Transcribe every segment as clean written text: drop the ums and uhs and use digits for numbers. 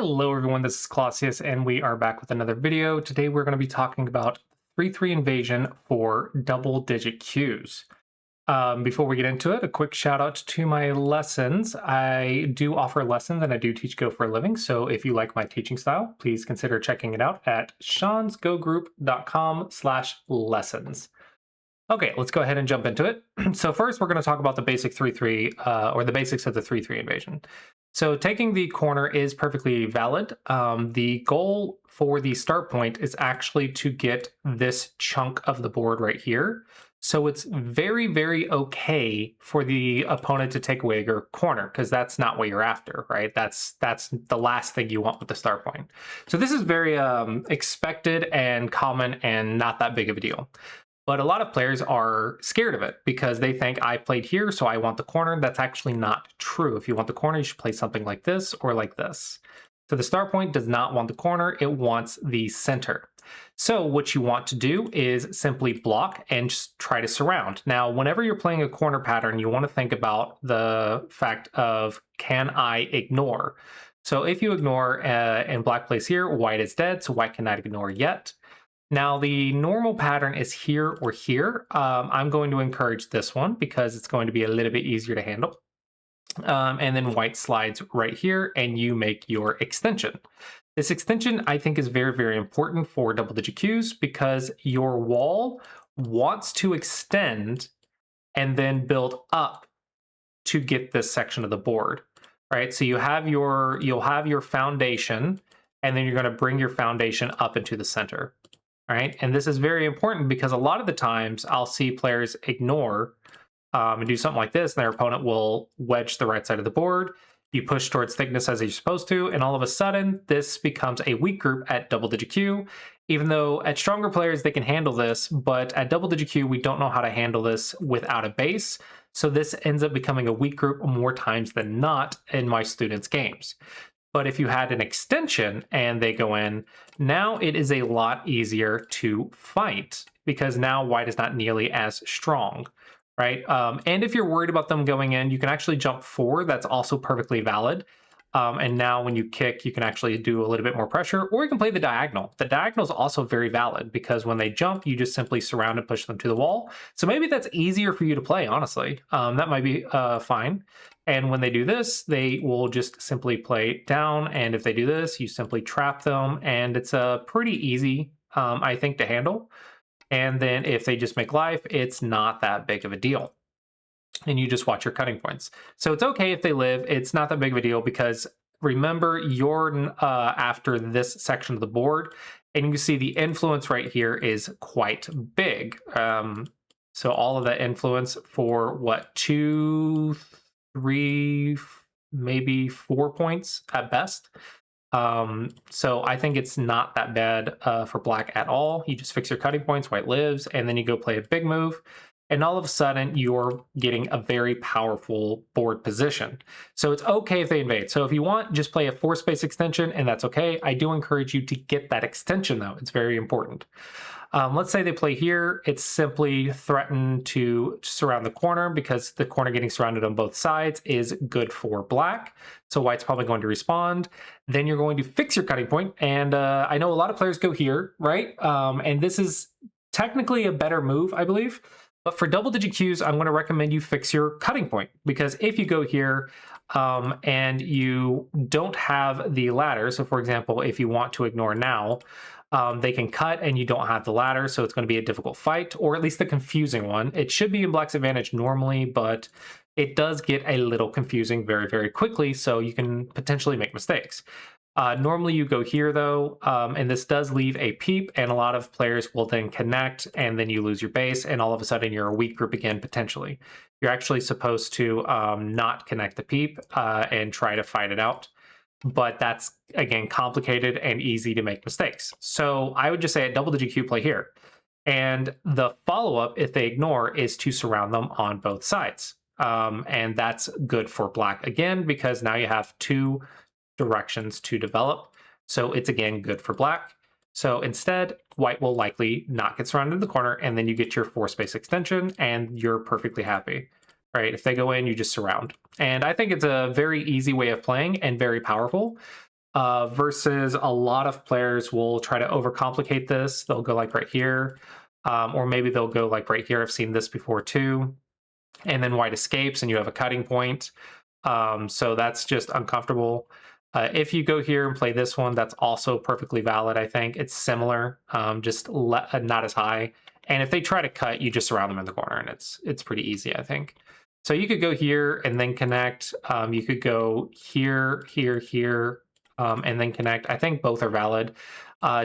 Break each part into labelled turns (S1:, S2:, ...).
S1: Hello everyone, this is Clossi and we are back with another video. Today we're going to be talking about 3-3 invasion for double digit Qs. Before we get into it, a quick shout out to my lessons. I do offer lessons and I do teach Go for a living, so if you like my teaching style, please consider checking it out at seansgogroup.com/lessons. Okay, let's go ahead and jump into it. So first, we're going to talk about the basic 3-3, or the basics of the 3-3 invasion. So taking the corner is perfectly valid. The goal for the start point is actually to get this chunk of the board right here. So it's very, very okay for the opponent to take away your corner, because that's not what you're after, right? That's the last thing you want with the start point. So this is very expected and common and not that big of a deal. But a lot of players are scared of it because they think I played here, so I want the corner. That's actually not true. If you want the corner, you should play something like this or like this. So the start point does not want the corner, it wants the center. So what you want to do is simply block and just try to surround. Now, whenever you're playing a corner pattern, you want to think about the fact of, can I ignore? So if you ignore and black plays here, white is dead, so white cannot ignore yet. Now, the normal pattern is here or here. I'm going to encourage this one because it's going to be a little bit easier to handle. And then white slides right here and you make your extension. This extension, I think, is very, very important for double digit Qs because your wall wants to extend and then build up to get this section of the board, right? So you'll have your foundation, and then you're going to bring your foundation up into the center. Right, and this is very important because a lot of the times I'll see players ignore and do something like this, and their opponent will wedge the right side of the board. You push towards thickness as you're supposed to, and all of a sudden, this becomes a weak group at double digit Q. Even though at stronger players, they can handle this, but at double digit Q, we don't know how to handle this without a base. So this ends up becoming a weak group more times than not in my students' games. But if you had an extension and they go in, now it is a lot easier to fight because now white is not nearly as strong, right? And if you're worried about them going in, you can actually jump forward. That's also perfectly valid. And now when you kick, you can actually do a little bit more pressure, or you can play the diagonal. The diagonal is also very valid because when they jump, you just simply surround and push them to the wall. So maybe that's easier for you to play, honestly. That might be fine. And when they do this, they will just simply play down. And if they do this, you simply trap them. And it's pretty easy, I think, to handle. And then if they just make life, it's not that big of a deal. And you just watch your cutting points. So it's okay if they live. It's not that big of a deal because remember, you're after this section of the board. And you can see the influence right here is quite big. So all of that influence for what, 2, 3, maybe 4 points at best. So I think it's not that bad for black at all. You just fix your cutting points, white lives, and then you go play a big move. And all of a sudden, you're getting a very powerful board position. So it's okay if they invade. So if you want, just play a 4-space extension, and that's okay. I do encourage you to get that extension, though. It's very important. Let's say they play here. It's simply threaten to surround the corner because the corner getting surrounded on both sides is good for black. So white's probably going to respond. Then you're going to fix your cutting point. And I know a lot of players go here, right? And this is technically a better move, I believe. But for double digit Qs, I'm going to recommend you fix your cutting point because if you go here and you don't have the ladder, so for example, if you want to ignore now, they can cut and you don't have the ladder, so it's going to be a difficult fight, or at least a confusing one. It should be in black's advantage normally, but it does get a little confusing very, very quickly, so you can potentially make mistakes. Normally you go here though, and this does leave a peep, and a lot of players will then connect, and then you lose your base, and all of a sudden you're a weak group again, potentially. You're actually supposed to not connect the peep and try to fight it out. But that's, again, complicated and easy to make mistakes. So I would just say at double digit Q, play here. And the follow-up, if they ignore, is to surround them on both sides. And that's good for black, again, because now you have 2 directions to develop. So it's, again, good for black. So instead, white will likely not get surrounded in the corner, and then you get your 4-space extension, and you're perfectly happy. Right? If they go in, you just surround. And I think it's a very easy way of playing and very powerful. versus a lot of players will try to overcomplicate this. They'll go like right here, or maybe they'll go like right here. I've seen this before too. And then white escapes and you have a cutting point. So that's just uncomfortable. If you go here and play this one, that's also perfectly valid, I think. It's similar, just not as high. And if they try to cut, you just surround them in the corner, and it's pretty easy, I think. So you could go here and then connect. You could go here, here, here, and then connect. I think both are valid.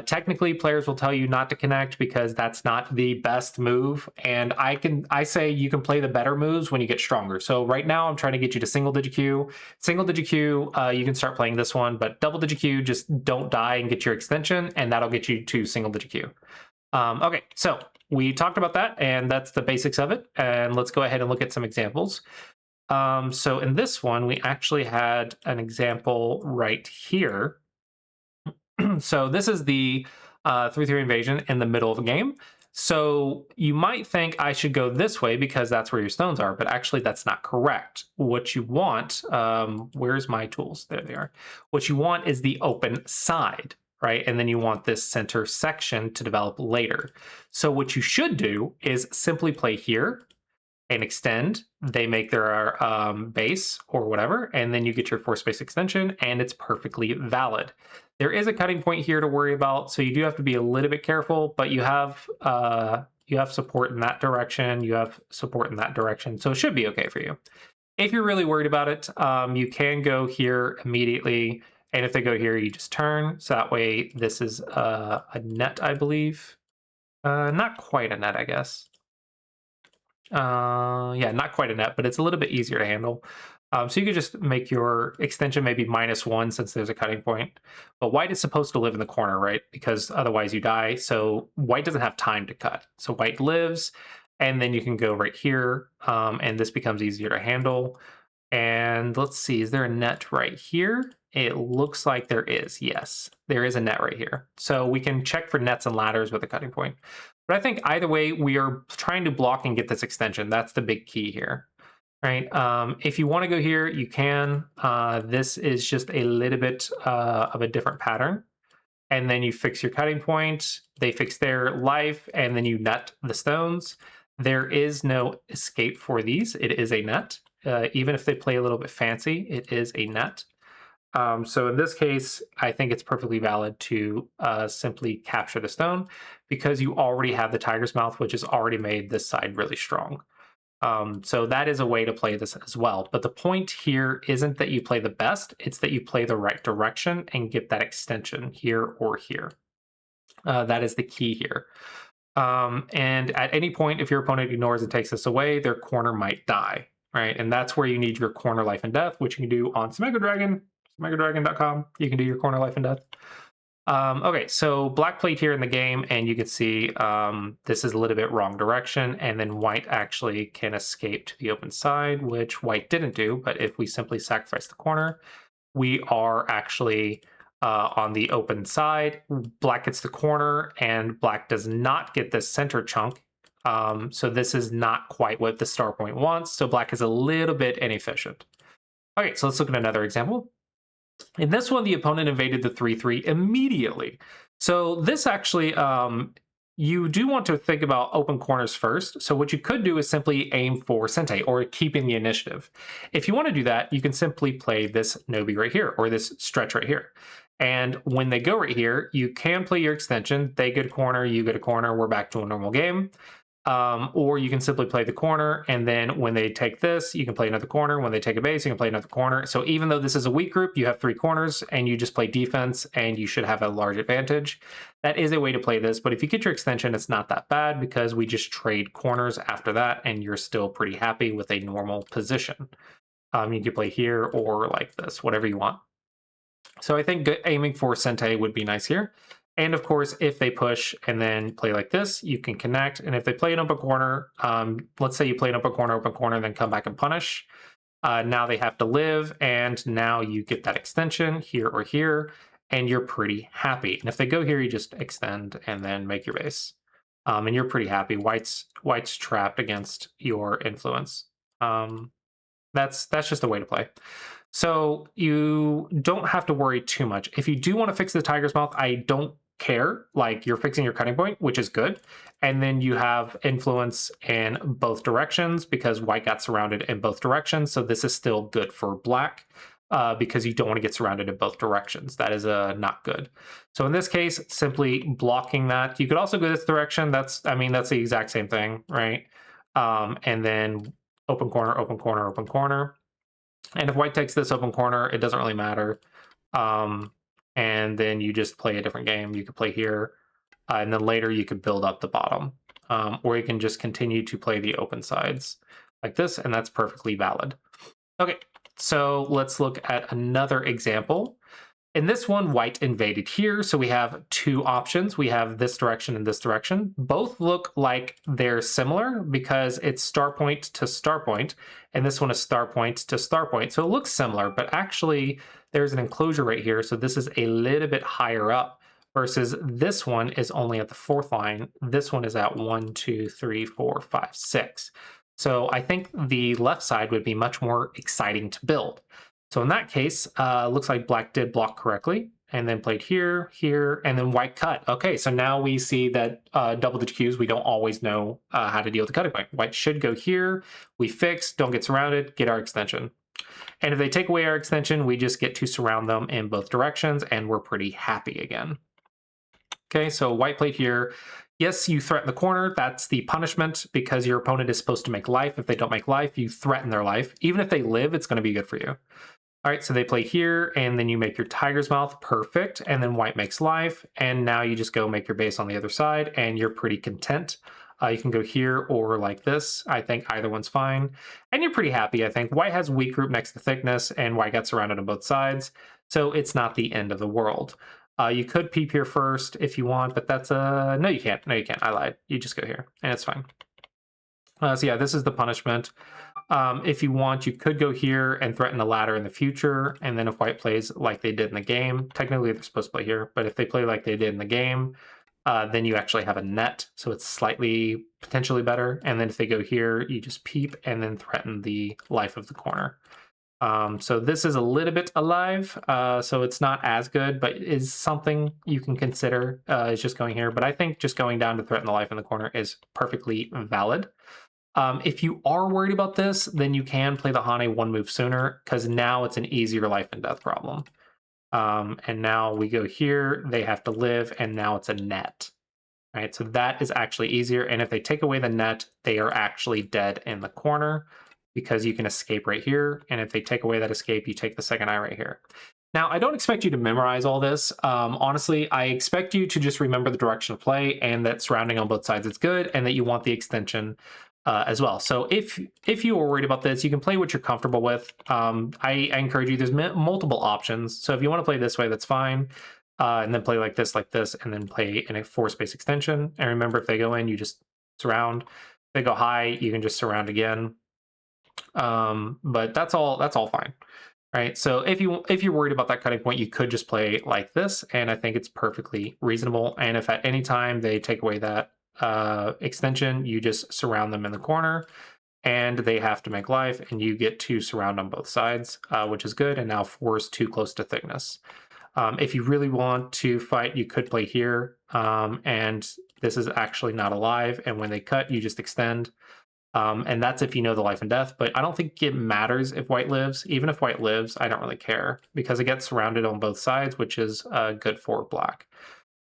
S1: Technically, players will tell you not to connect because that's not the best move. And I say you can play the better moves when you get stronger. So right now I'm trying to get you to single digit Q. Single digit Q, you can start playing this one, but double digit Q, just don't die and get your extension, and that'll get you to single digit Q. Okay, so we talked about that, and that's the basics of it. And let's go ahead and look at some examples. So in this one, we actually had an example right here. So this is the 3-3 invasion in the middle of a game. So you might think I should go this way because that's where your stones are, but actually that's not correct. What you want, where's my tools? There they are. What you want is the open side, right? And then you want this center section to develop later. So what you should do is simply play here and extend. They make their base or whatever, and then you get your force space extension, and it's perfectly valid. There is a cutting point here to worry about, so you do have to be a little bit careful, but you have support in that direction, you have support in that direction, so it should be okay for you. If you're really worried about it, you can go here immediately, and if they go here, you just turn, so that way this is a net, I believe. Not quite a net, I guess. Yeah, not quite a net, but it's a little bit easier to handle. So you could just make your extension maybe -1 since there's a cutting point. But white is supposed to live in the corner, right? Because otherwise you die. So white doesn't have time to cut. So white lives, and then you can go right here, and this becomes easier to handle. And let's see, is there a net right here? It looks like there is. Yes, there is a net right here. So we can check for nets and ladders with a cutting point. But I think either way, we are trying to block and get this extension. That's the big key here, right? If you want to go here, you can. This is just a little bit of a different pattern. And then you fix your cutting point. They fix their life, and then you net the stones. There is no escape for these. It is a net. Even if they play a little bit fancy, it is a net. So in this case, I think it's perfectly valid to simply capture the stone because you already have the tiger's mouth, which has already made this side really strong. So that is a way to play this as well. But the point here isn't that you play the best, it's that you play the right direction and get that extension here or here. That is the key here. And at any point, if your opponent ignores and takes this away, their corner might die, right? And that's where you need your corner life and death, which you can do on SmegaDragon.com. You can do your corner life and death. Okay, so black played here in the game, and you can see this is a little bit wrong direction, and then white actually can escape to the open side, which white didn't do, but if we simply sacrifice the corner, we are actually on the open side. Black gets the corner, and black does not get this center chunk. So this is not quite what the star point wants, so black is a little bit inefficient. Okay, so let's look at another example. In this one, the opponent invaded the 3-3 immediately. So this actually, you do want to think about open corners first. So what you could do is simply aim for Sente or keeping the initiative. If you want to do that, you can simply play this Nobi right here or this stretch right here. And when they go right here, you can play your extension. They get a corner, you get a corner, we're back to a normal game. Or you can simply play the corner, and then when they take this, you can play another corner. When they take a base, you can play another corner. So even though this is a weak group, you have 3 corners, and you just play defense, and you should have a large advantage. That is a way to play this, but if you get your extension, it's not that bad because we just trade corners after that, and you're still pretty happy with a normal position. You can play here or like this, whatever you want. So I think aiming for Sente would be nice here. And of course, if they push and then play like this, you can connect. And if they play an open corner, let's say you play an open corner, then come back and punish. Now they have to live, and now you get that extension here or here, and you're pretty happy. And if they go here, you just extend and then make your base. And you're pretty happy. White's trapped against your influence. That's just a way to play. So you don't have to worry too much. If you do want to fix the tiger's mouth, I don't care. Like, you're fixing your cutting point, which is good. And then you have influence in both directions because white got surrounded in both directions. So this is still good for black because you don't want to get surrounded in both directions. That is not good. So in this case, simply blocking that. You could also go this direction. I mean, that's the exact same thing, right? And then open corner, open corner, open corner. And if white takes this open corner, it doesn't really matter. And then you just play a different game. You could play here, and then later you could build up the bottom. Or you can just continue to play the open sides like this, and that's perfectly valid. Okay, so let's look at another example. In this one, white invaded here, so we have two options. We have this direction and this direction. Both look like they're similar because it's star point to star point, and this one is star point to star point. So it looks similar, but actually there's an enclosure right here, so this is a little bit higher up versus this one is only at the 4th line. This one is at 1, 2, 3, 4, 5, 6. So I think the left side would be much more exciting to build. So in that case, looks like black did block correctly and then played here, here, and then white cut. Okay, so now we see that double digit Qs, we don't always know how to deal with the cutting point. White should go here, we fix, don't get surrounded, get our extension. And if they take away our extension, we just get to surround them in both directions and we're pretty happy again. Okay, so white played here. Yes, you threaten the corner. That's the punishment because your opponent is supposed to make life. If they don't make life, you threaten their life. Even if they live, it's going to be good for you. All right, so they play here, and then you make your tiger's mouth, perfect, and then white makes life, and now you just go make your base on the other side, and you're pretty content. You can go here or like this. I think either one's fine, and you're pretty happy, I think. White has weak group next to thickness, and white got surrounded on both sides, so it's not the end of the world. You could peep here first if you want, but that's no, you can't. No, you can't. I lied. You just go here, and it's fine. So yeah, this is the punishment. If you want, you could go here and threaten the ladder in the future, and then if white plays like they did in the game, technically they're supposed to play here, but if they play like they did in the game, then you actually have a net, so it's slightly potentially better. And then if they go here, you just peep and then threaten the life of the corner. So this is a little bit alive, so it's not as good, but is something you can consider is just going here. But I think just going down to threaten the life in the corner is perfectly valid. If you are worried about this, then you can play the Hane one move sooner because now it's an easier life and death problem. And now we go here, they have to live, and now it's a net. All right, so that is actually easier. And if they take away the net, they are actually dead in the corner because you can escape right here. And if they take away that escape, you take the second eye right here. Now, I don't expect you to memorize all this. Honestly, I expect you to just remember the direction of play and that surrounding on both sides is good and that you want the extension as well. So if you are worried about this, you can play what you're comfortable with. I encourage you, there's multiple options. So if you want to play this way, that's fine. And then play like this, and then play in a 4-space extension. And remember, if they go in, you just surround. If they go high, you can just surround again. But that's all fine. Right. So if you're worried about that cutting point, you could just play like this, and I think it's perfectly reasonable. And if at any time they take away that extension, you just surround them in the corner, and they have to make life, and you get to surround on both sides, which is good. And now 4 is too close to thickness. If you really want to fight, you could play here, and this is actually not alive. And when they cut, you just extend. And that's if you know the life and death, but I don't think it matters if white lives. Even if white lives, I don't really care because it gets surrounded on both sides, which is good for black.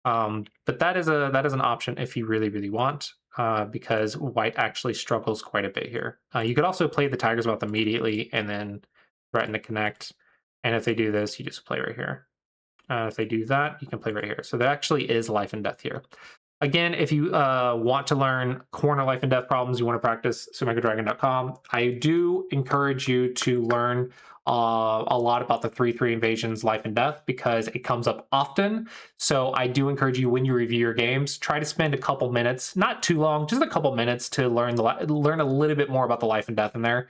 S1: But that is an option if you really want, because white actually struggles quite a bit here. You could also play the tiger's mouth immediately and then threaten to connect. And if they do this, you just play right here. If they do that, you can play right here. So there actually is life and death here. Again, if you want to learn corner life and death problems, you want to practice sumegadragon.com. I do encourage you to learn a lot about the 3-3 invasions life and death because it comes up often. So I do encourage you, when you review your games, try to spend a couple minutes, not too long, just a couple minutes to learn a little bit more about the life and death in there.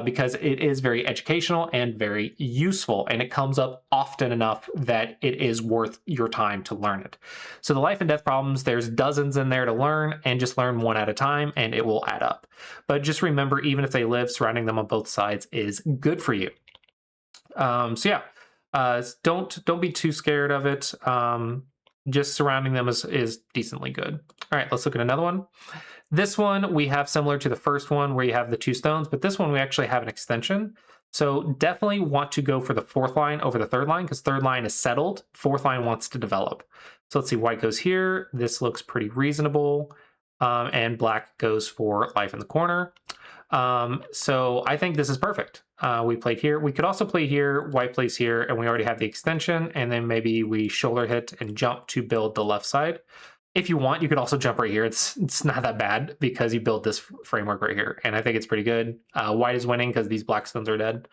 S1: Because it is very educational and very useful, and it comes up often enough that it is worth your time to learn it. So the life and death problems, there's dozens in there to learn, and just learn one at a time, and it will add up. But just remember, even if they live, surrounding them on both sides is good for you. So yeah, don't be too scared of it. Just surrounding them is decently good. All right, let's look at another one. This one we have similar to the first one where you have the 2 stones, but this one we actually have an extension. So definitely want to go for the 4th line over the 3rd line because 3rd line is settled. 4th line wants to develop. So let's see, white goes here. This looks pretty reasonable. And black goes for life in the corner. So I think this is perfect. We played here. We could also play here, white plays here, and we already have the extension, and then maybe we shoulder hit and jump to build the left side. If you want, you could also jump right here. It's not that bad because you build this framework right here, and I think it's pretty good. White is winning because these black stones are dead.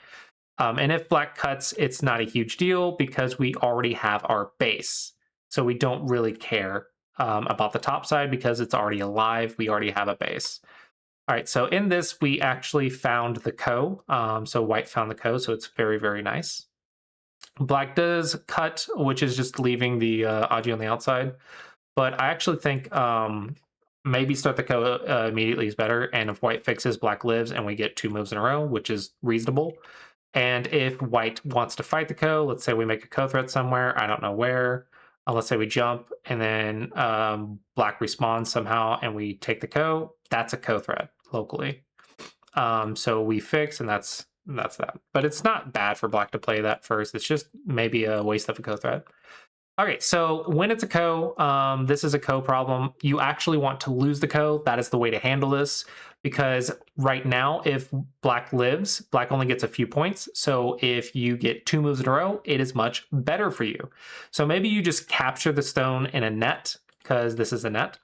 S1: And if black cuts, it's not a huge deal because we already have our base. So we don't really care about the top side because it's already alive. We already have a base. All right, so in this, we actually found the ko. So white found the ko, so it's very, very nice. Black does cut, which is just leaving the Aji on the outside. But I actually think maybe start the ko immediately is better. And if white fixes, black lives, and we get 2 moves in a row, which is reasonable. And if white wants to fight the ko, let's say we make a ko threat somewhere, I don't know where. Let's say we jump, and then black respawns somehow, and we take the ko. That's a ko threat locally. So we fix, and that's that. But it's not bad for black to play that first. It's just maybe a waste of a ko threat. Okay, so when it's a ko, this is a ko problem. You actually want to lose the ko. That is the way to handle this, because right now, if black lives, black only gets a few points. So if you get 2 moves in a row, it is much better for you. So maybe you just capture the stone in a net, because this is a net.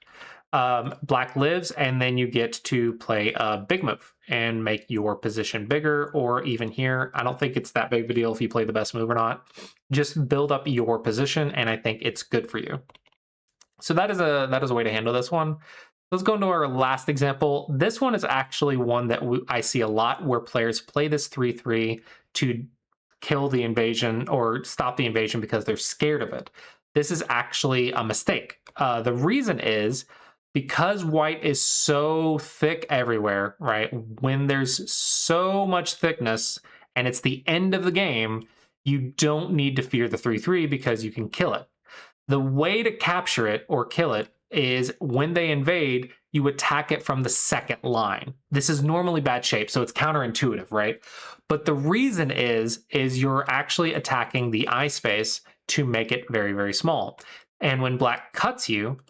S1: Black lives, and then you get to play a big move and make your position bigger, or even here. I don't think it's that big of a deal if you play the best move or not. Just build up your position, and I think it's good for you. So that is a way to handle this one. Let's go into our last example. This one is actually one that I see a lot where players play this 3-3 to kill the invasion or stop the invasion because they're scared of it. This is actually a mistake. The reason is because white is so thick everywhere, right? When there's so much thickness and it's the end of the game, you don't need to fear the 3-3 because you can kill it. The way to capture it or kill it is when they invade, you attack it from the 2nd line. This is normally bad shape, so it's counterintuitive, right? But the reason is you're actually attacking the eye space to make it very, very small. And when black cuts you,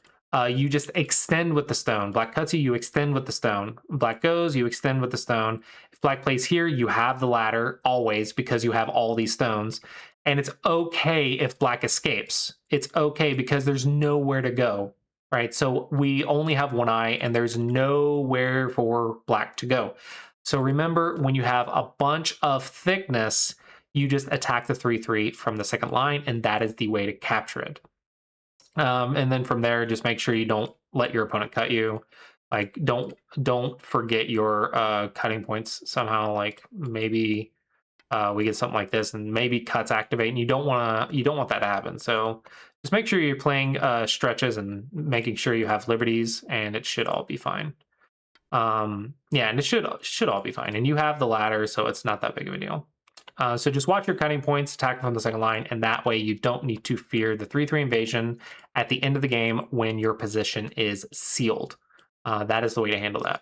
S1: you just extend with the stone. Black cuts you, you extend with the stone. Black goes, you extend with the stone. If black plays here, you have the ladder always because you have all these stones. And it's okay if black escapes. It's okay because there's nowhere to go, right? So we only have 1 eye and there's nowhere for black to go. So remember, when you have a bunch of thickness, you just attack the 3-3 from the 2nd line, and that is the way to capture it. And then from there, just make sure you don't let your opponent cut you. Like, don't forget your cutting points somehow. Like maybe we get something like this, and maybe cuts activate, and you don't want that to happen. So just make sure you're playing stretches and making sure you have liberties, and it should all be fine. Yeah, and it should all be fine. And you have the ladder, so it's not that big of a deal. So just watch your cutting points, attack from the 2nd line, and that way you don't need to fear the 3-3 invasion at the end of the game when your position is sealed. That is the way to handle that.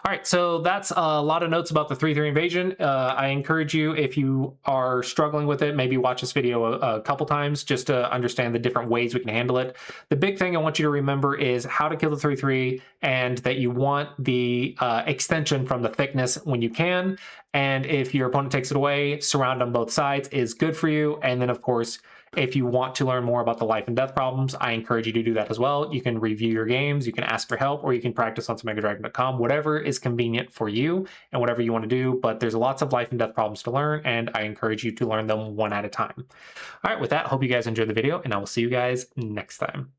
S1: All right, so that's a lot of notes about the 3-3 invasion. I encourage you, if you are struggling with it, maybe watch this video a couple times just to understand the different ways we can handle it. The big thing I want you to remember is how to kill the 3-3, and that you want the extension from the thickness when you can. And if your opponent takes it away, surround on both sides is good for you. And then, of course, if you want to learn more about the life and death problems, I encourage you to do that as well. You can review your games, you can ask for help, or you can practice on SomeMegaDragon.com, whatever is convenient for you and whatever you want to do. But there's lots of life and death problems to learn, and I encourage you to learn them one at a time. All right, with that, hope you guys enjoyed the video, and I will see you guys next time.